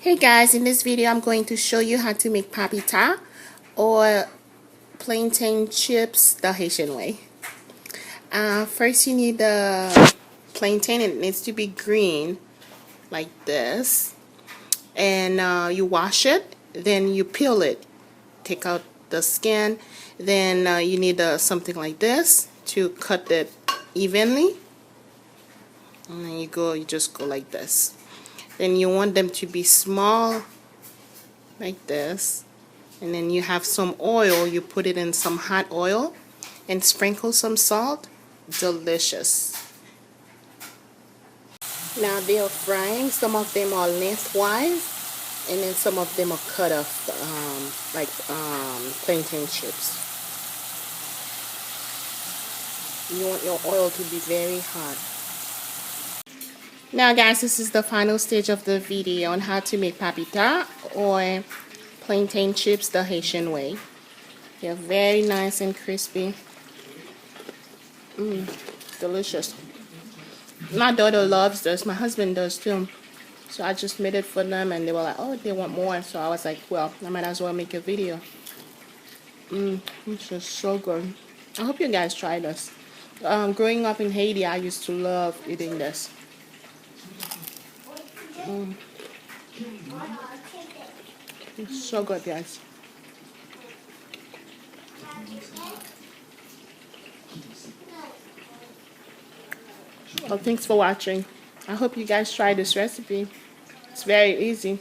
Hey guys, in this video I'm going to show you how to make papita or plantain chips the Haitian way. First you need the plantain. It needs to be green like this, and you wash it, then you peel it, take out the skin, then you need something like this to cut it evenly, and then you just go like this. Then you want them to be small like this, and then you have some oil, you put it in some hot oil and sprinkle some salt. Delicious. Now they are frying. Some of them are lengthwise, and then some of them are cut off like plantain chips. You want your oil to be very hot. Now guys, this is the final stage of the video on how to make papita or plantain chips the Haitian way. They're very nice and crispy. Delicious. My daughter loves this. My husband does too. So I just made it for them, and they were like, oh, they want more. So I was like, well, I might as well make a video. It's just so good. I hope you guys try this. Growing up in Haiti, I used to love eating this. It's so good, guys. Well, thanks for watching. I hope you guys try this recipe. It's very easy.